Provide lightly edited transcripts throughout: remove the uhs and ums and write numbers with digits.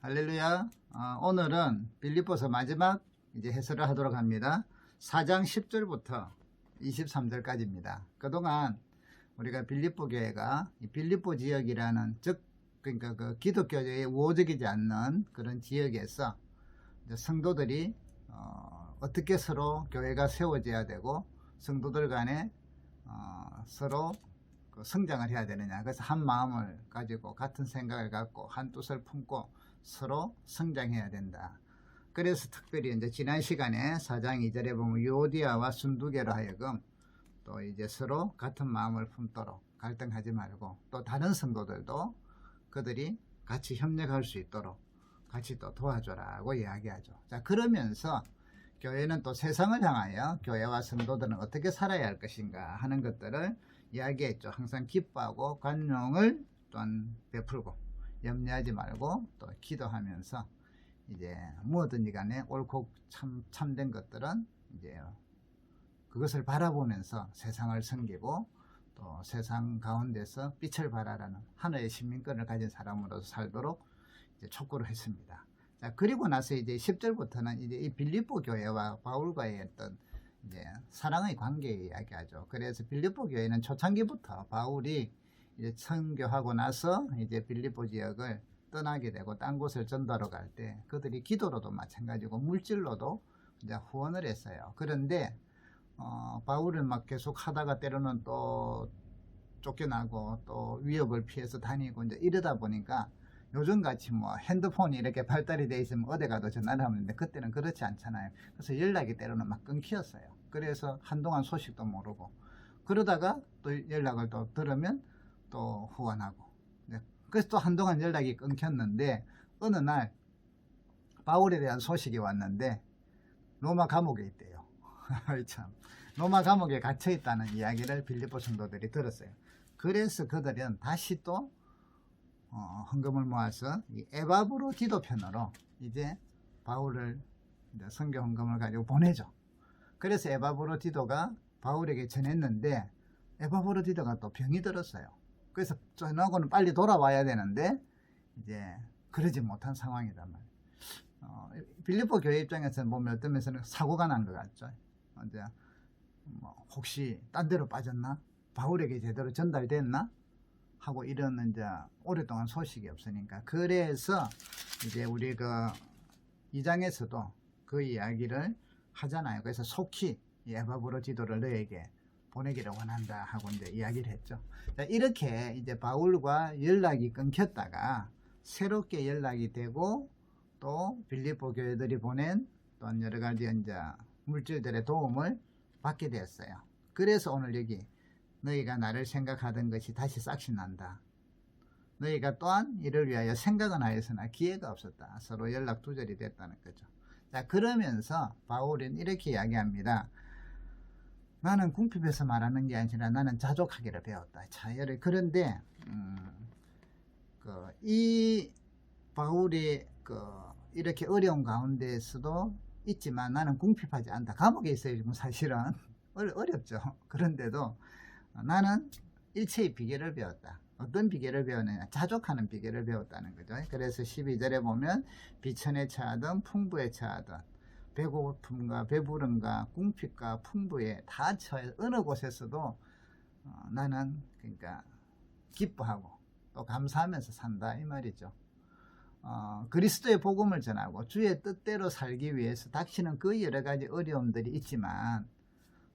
할렐루야. 오늘은 빌립보서 마지막 이제 해설을 하도록 합니다. 4장 10절부터 23절까지입니다. 그동안 우리가 빌립보 교회가 이 빌립보 지역이라는 그러니까 그 기독교의 우호적이지 않는 그런 지역에서 이제 성도들이 어떻게 서로 교회가 세워져야 되고 성도들 간에 서로 성장을 해야 되느냐. 그래서 한 마음을 가지고 같은 생각을 갖고 한 뜻을 품고 서로 성장해야 된다. 그래서 특별히 이제 지난 시간에 4장 2절에 보면 유오디아와 순두계로 하여금 또 이제 서로 같은 마음을 품도록 갈등하지 말고 또 다른 성도들도 그들이 같이 협력할 수 있도록 같이 또 도와줘라고 이야기하죠. 자, 그러면서 교회는 또 세상을 향하여 교회와 성도들은 어떻게 살아야 할 것인가 하는 것들을 이야기했죠. 항상 기뻐하고 관용을 또한 베풀고 염려하지 말고 또 기도하면서 이제 무엇든지 간에 옳고 참된 것들은 이제 그것을 바라보면서 세상을 섬기고 또 세상 가운데서 빛을 발하라는 하나의 시민권을 가진 사람으로서 살도록 이제 촉구를 했습니다. 자, 그리고 나서 이제 10절부터는 이제 이 빌립보 교회와 바울과의 어떤 이제 사랑의 관계에 이야기하죠. 그래서 빌립보 교회는 초창기부터 바울이 이제 선교하고 나서 이제 빌립보 지역을 떠나게 되고 딴 곳을 전도하러 갈 때 그들이 기도로도 마찬가지고 물질로도 이제 후원을 했어요. 그런데 바울은 막 계속 하다가 때로는 또 쫓겨나고 또 위협을 피해서 다니고 이제 이러다 보니까 요즘 같이 뭐 핸드폰이 이렇게 발달이 돼 있으면 어디 가도 전화를 하는데 그때는 그렇지 않잖아요. 그래서 연락이 때로는 막 끊겼어요. 그래서 한동안 소식도 모르고 그러다가 또 연락을 또 들으면 또 후원하고 그래서 또 한동안 연락이 끊겼는데 어느 날 바울에 대한 소식이 왔는데 로마 감옥에 있대요. 참 로마 감옥에 갇혀 있다는 이야기를 빌립보 성도들이 들었어요. 그래서 그들은 다시 또 헌금을 모아서 이 에바브로 디도편으로 이제 바울을 이제 선교 헌금을 가지고 보내죠. 그래서 에바브로 디도가 바울에게 전했는데 에바브로 디도가 또 병이 들었어요. 그래서 전하고는 빨리 돌아와야 되는데 이제 그러지 못한 상황이란 말이에요. 빌립보 교회 입장에서는 보면 어떤 면에서는 사고가 난 것 같죠. 이제 뭐 혹시 딴 데로 빠졌나? 바울에게 제대로 전달됐나? 하고 이런 이제 오랫동안 소식이 없으니까 그래서 이제 우리 그 2장에서도 그 이야기를 하잖아요. 그래서 속히 에바브로 디도를 너에게 보내기를 원한다 하고 이제 이야기를 했죠. 자, 이렇게 이제 바울과 연락이 끊겼다가 새롭게 연락이 되고 또 빌립보 교회들이 보낸 또 여러 가지 이제 물질들의 도움을 받게 되었어요. 그래서 오늘 여기 너희가 나를 생각하던 것이 다시 싹시 난다. 너희가 또한 이를 위하여 생각은 하였으나 기회가 없었다. 서로 연락 두절이 됐다는 거죠. 자, 그러면서 바울은 이렇게 이야기합니다. 나는 궁핍해서 말하는 게 아니라 나는 자족하기를 배웠다. 자, 그런데 이 바울이 이렇게 어려운 가운데에서도 있지만 나는 궁핍하지 않다. 감옥에 있어요. 지금 사실은 어렵죠. 그런데도 나는 일체의 비결을 배웠다. 어떤 비결을 배웠느냐? 자족하는 비결을 배웠다는 거죠. 그래서 12절에 보면 비천에 처하든 풍부에 처하든 배고픔과 배부름과 궁핍과 풍부에 다 처해 어느 곳에서도 나는 그러니까 기뻐하고 또 감사하면서 산다 이 말이죠. 그리스도의 복음을 전하고 주의 뜻대로 살기 위해서 닥치는 그 여러 가지 어려움들이 있지만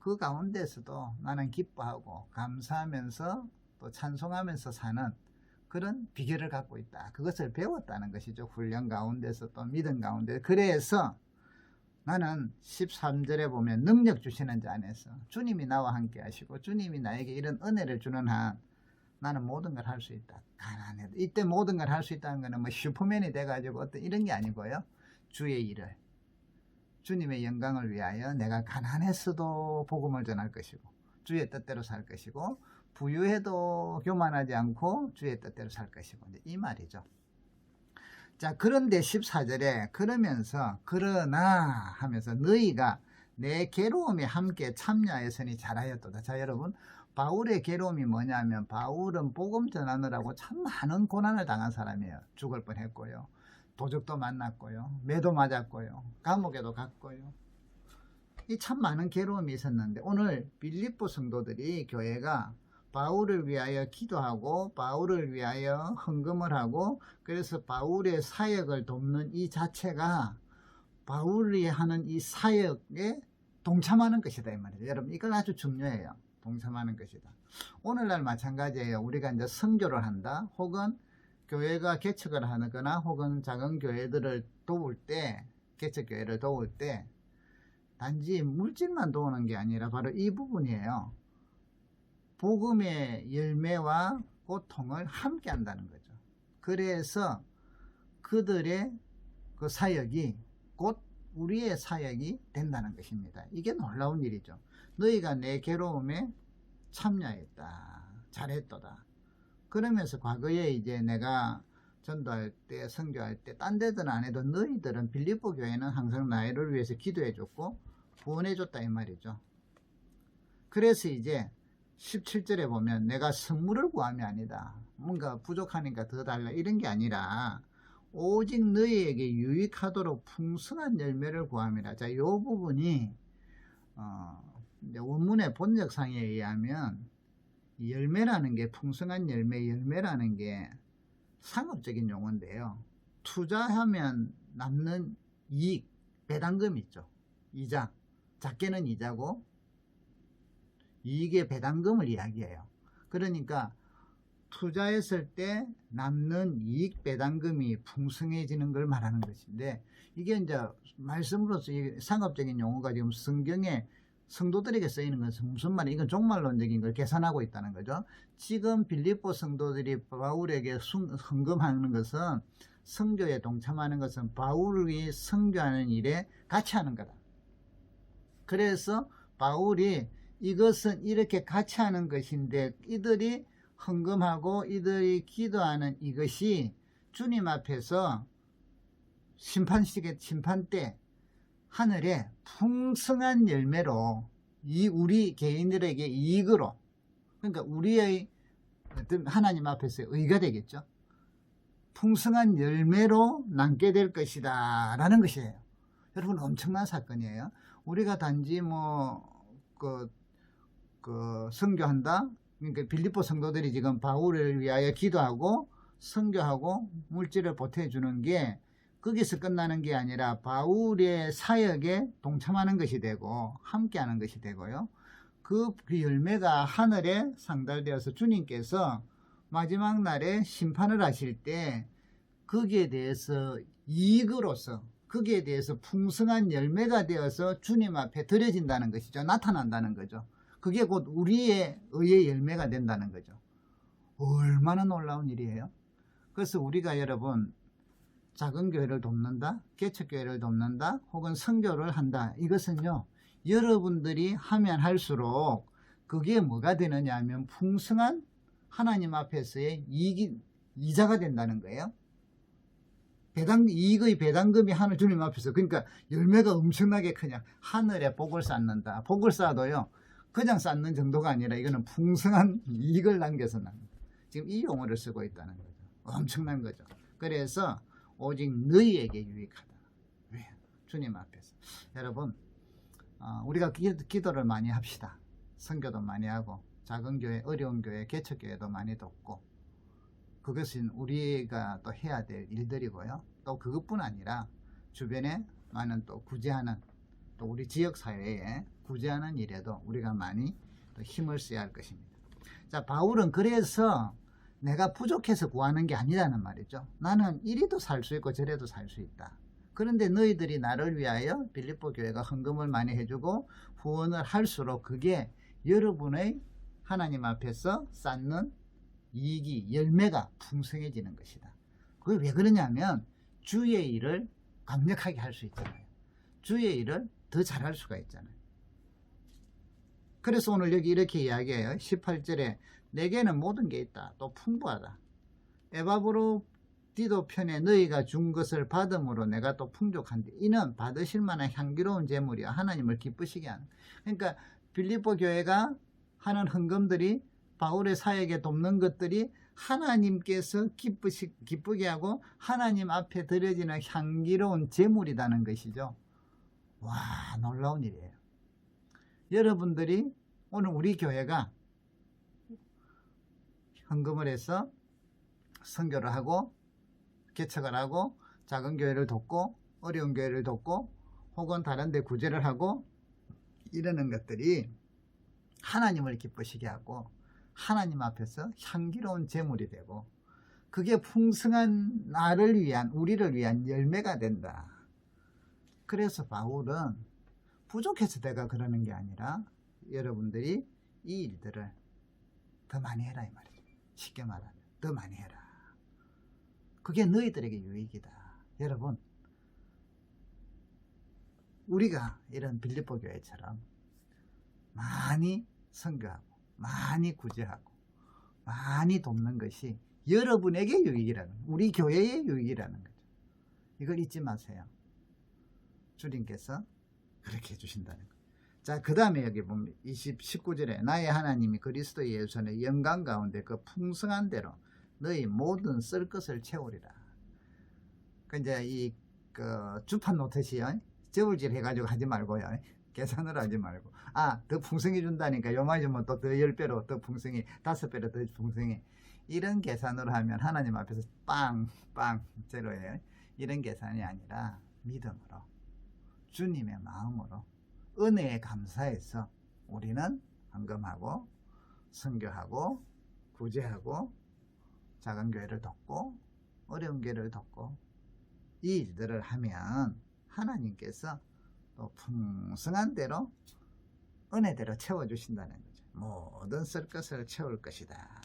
그 가운데서도 나는 기뻐하고 감사하면서 또 찬송하면서 사는 그런 비결을 갖고 있다. 그것을 배웠다는 것이죠. 훈련 가운데서 또 믿음 가운데. 그래서 나는 13절에 보면 능력 주시는 자 안에서 주님이 나와 함께 하시고 주님이 나에게 이런 은혜를 주는 한 나는 모든 걸 할 수 있다. 가난해도 이때 모든 걸 할 수 있다는 것은 뭐 슈퍼맨이 돼가지고 어떤 이런 게 아니고요. 주의 일을 주님의 영광을 위하여 내가 가난했어도 복음을 전할 것이고 주의 뜻대로 살 것이고 부유해도 교만하지 않고 주의 뜻대로 살 것이고 이 말이죠. 자, 그런데 14절에 그러면서 그러나 하면서 너희가 내 괴로움에 함께 참여하였으니 잘하였도다. 자, 여러분 바울의 괴로움이 뭐냐면 바울은 복음 전하느라고 참 많은 고난을 당한 사람이에요. 죽을 뻔했고요. 도적도 만났고요. 매도 맞았고요. 감옥에도 갔고요. 이 참 많은 괴로움이 있었는데 오늘 빌립보 성도들이 교회가 바울을 위하여 기도하고 바울을 위하여 헌금을 하고 그래서 바울의 사역을 돕는 이 자체가 바울이 하는 이 사역에 동참하는 것이다 이 말이죠. 여러분 이건 아주 중요해요. 동참하는 것이다. 오늘날 마찬가지예요. 우리가 이제 선교를 한다 혹은 교회가 개척을 하거나 혹은 작은 교회들을 도울 때 개척교회를 도울 때 단지 물질만 도우는 게 아니라 바로 이 부분이에요. 복음의 열매와 고통을 함께 한다는 거죠. 그래서 그들의 그 사역이 곧 우리의 사역이 된다는 것입니다. 이게 놀라운 일이죠. 너희가 내 괴로움에 참여했다. 잘했도다. 그러면서 과거에 이제 내가 전도할 때, 선교할 때, 딴 데들은 안 해도 너희들은 빌립보 교회는 항상 나를 위해서 기도해 줬고 구원해 줬다 이 말이죠. 그래서 이제 17절에 보면 내가 선물을 구함이 아니다. 뭔가 부족하니까 더 달라 이런 게 아니라 오직 너희에게 유익하도록 풍성한 열매를 구함이라. 자, 이 부분이 이제 원문의 번역상에 의하면 열매라는 게 풍성한 열매라는 게 상업적인 용어인데요. 투자하면 남는 이익, 배당금 있죠. 이자, 작게는 이자고 이익의 배당금을 이야기해요. 그러니까 투자했을 때 남는 이익 배당금이 풍성해지는 걸 말하는 것인데 이게 이제 말씀으로서 상업적인 용어가 지금 성경에 성도들에게 쓰이는 것은 무슨 말이에요? 이건 종말론적인 걸 계산하고 있다는 거죠. 지금 빌립보 성도들이 바울에게 헌금하는 것은 선교에 동참하는 것은 바울이 선교하는 일에 같이 하는 거다. 그래서 바울이 이것은 이렇게 같이 하는 것인데 이들이 헌금하고 이들이 기도하는 이것이 주님 앞에서 심판 때 하늘에 풍성한 열매로 우리 개인들에게 이익으로 그러니까 우리의 하나님 앞에서 의가 되겠죠. 풍성한 열매로 남게 될 것이다 라는 것이에요. 여러분 엄청난 사건이에요. 우리가 단지 선교한다. 그러니까 빌립보 성도들이 지금 바울을 위하여 기도하고 선교하고 물질을 보태주는 게 거기서 끝나는 게 아니라 바울의 사역에 동참하는 것이 되고 함께하는 것이 되고요. 그 열매가 하늘에 상달되어서 주님께서 마지막 날에 심판을 하실 때 거기에 대해서 이익으로서 거기에 대해서 풍성한 열매가 되어서 주님 앞에 드려진다는 것이죠. 나타난다는 거죠. 그게 곧 우리의 의의 열매가 된다는 거죠. 얼마나 놀라운 일이에요. 그래서 우리가 여러분 작은 교회를 돕는다, 개척교회를 돕는다, 혹은 선교를 한다. 이것은요, 여러분들이 하면 할수록 그게 뭐가 되느냐 하면 풍성한 하나님 앞에서의 이자가 된다는 거예요. 이익의 배당금이 하늘 주님 앞에서, 그러니까 열매가 엄청나게 크냐. 하늘에 복을 쌓는다. 복을 쌓아도요, 그냥 쌓는 정도가 아니라 이거는 풍성한 이익을 남겨서 납니다. 지금 이 용어를 쓰고 있다는 거죠. 엄청난 거죠. 그래서 오직 너희에게 유익하다. 왜? 주님 앞에서. 여러분, 우리가 기도를 많이 합시다. 선교도 많이 하고, 작은 교회, 어려운 교회, 개척교회도 많이 돕고, 그것은 우리가 또 해야 될 일들이고요. 또 그것뿐 아니라 주변에 많은 또 구제하는, 또 우리 지역사회에 구제하는 일에도 우리가 많이 또 힘을 써야 할 것입니다. 자, 바울은 그래서 내가 부족해서 구하는 게 아니라는 말이죠. 나는 이리도 살 수 있고 저리도 살 수 있다. 그런데 너희들이 나를 위하여 빌립보 교회가 헌금을 많이 해주고 후원을 할수록 그게 여러분의 하나님 앞에서 쌓는 이익이 열매가 풍성해지는 것이다. 그게 왜 그러냐면 주의 일을 강력하게 할 수 있잖아요. 주의 일을 더 잘할 수가 있잖아요. 그래서 오늘 여기 이렇게 이야기해요. 18절에 내게는 모든 게 있다. 또 풍부하다. 에바브로디도 편에 너희가 준 것을 받음으로 내가 또 풍족한데 이는 받으실 만한 향기로운 제물이야. 하나님을 기쁘시게 하는. 그러니까 빌립보 교회가 하는 헌금들이 바울의 사역에 돕는 것들이 하나님께서 기쁘게 하고 하나님 앞에 드려지는 향기로운 제물이라는 것이죠. 와, 놀라운 일이에요. 여러분들이 오늘 우리 교회가 헌금을 해서 선교를 하고 개척을 하고 작은 교회를 돕고 어려운 교회를 돕고 혹은 다른 데 구제를 하고 이러는 것들이 하나님을 기쁘시게 하고 하나님 앞에서 향기로운 제물이 되고 그게 풍성한 나를 위한 우리를 위한 열매가 된다. 그래서 바울은 부족해서 내가 그러는 게 아니라 여러분들이 이 일들을 더 많이 해라 이 말이에요. 쉽게 말하면 더 많이 해라. 그게 너희들에게 유익이다. 여러분, 우리가 이런 빌립보 교회처럼 많이 선교하고 많이 구제하고 많이 돕는 것이 여러분에게 유익이라는, 우리 교회의 유익이라는 거죠. 이걸 잊지 마세요. 주님께서 그렇게 해주신다는 거예요. 자, 그 다음에 여기 보면 19절에 나의 하나님이 그리스도 예수의 영광 가운데 그 풍성한 대로 너희 모든 쓸 것을 채우리라. 그 이제 주판 놓듯이요. 저울질 해가지고 하지 말고요. 계산을 하지 말고. 더 풍성히 준다니까 요만이 주면 또 더 10배로 더 풍성히, 5배로 더 풍성히. 이런 계산으로 하면 하나님 앞에서 빵 제로예요. 이런 계산이 아니라 믿음으로, 주님의 마음으로, 은혜에 감사해서 우리는 헌금하고 선교하고 구제하고 작은 교회를 돕고 어려운 교회를 돕고 이 일들을 하면 하나님께서 또 풍성한 대로 은혜대로 채워주신다는 거죠. 모든 쓸 것을 채울 것이다.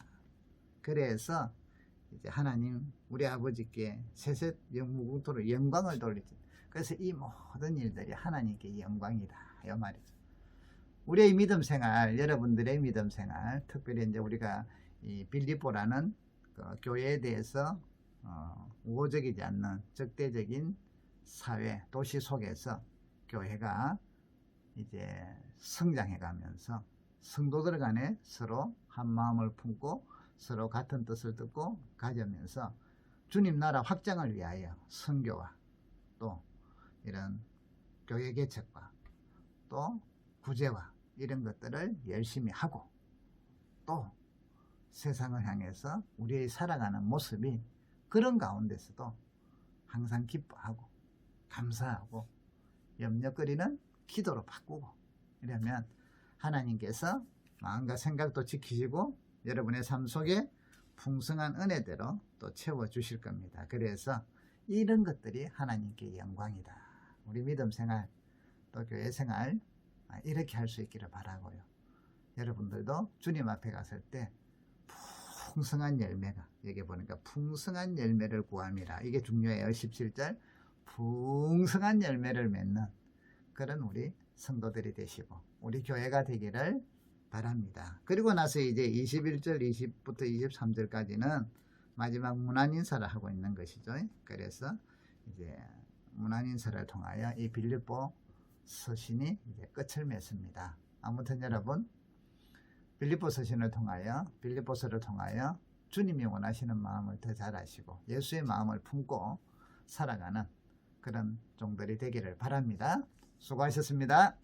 그래서 이제 하나님 우리 아버지께 세세 무궁토록 영광을 돌리지. 그래서 이 모든 일들이 하나님께 영광이다 이 말이죠. 우리의 믿음 생활, 여러분들의 믿음 생활, 특별히 이제 우리가 이 빌립보라는 그 교회에 대해서 우호적이지 않는 적대적인 사회, 도시 속에서 교회가 이제 성장해 가면서 성도들 간에 서로 한 마음을 품고 서로 같은 뜻을 듣고 가지면서 주님 나라 확장을 위하여 선교와 또 이런 교회 개척과 또 구제와 이런 것들을 열심히 하고 또 세상을 향해서 우리의 살아가는 모습이 그런 가운데서도 항상 기뻐하고 감사하고 염려거리는 기도로 바꾸고 이러면 하나님께서 마음과 생각도 지키시고 여러분의 삶 속에 풍성한 은혜대로 또 채워주실 겁니다. 그래서 이런 것들이 하나님께 영광이다. 우리 믿음 생활 또 교회 생활 이렇게 할 수 있기를 바라고요. 여러분들도 주님 앞에 갔을 때 풍성한 열매가, 여기 보니까 풍성한 열매를 구함이라. 이게 중요해요. 17절 풍성한 열매를 맺는 그런 우리 성도들이 되시고 우리 교회가 되기를 바랍니다. 그리고 나서 이제 21절 20부터 23절까지는 마지막 문안인사를 하고 있는 것이죠. 그래서 이제 문안인사를 통하여 이 빌립보 서신이 이제 끝을 맺습니다. 아무튼 여러분 빌립보 서신을 통하여 빌립보서를 통하여 주님이 원하시는 마음을 더 잘 아시고 예수의 마음을 품고 살아가는 그런 종들이 되기를 바랍니다. 수고하셨습니다.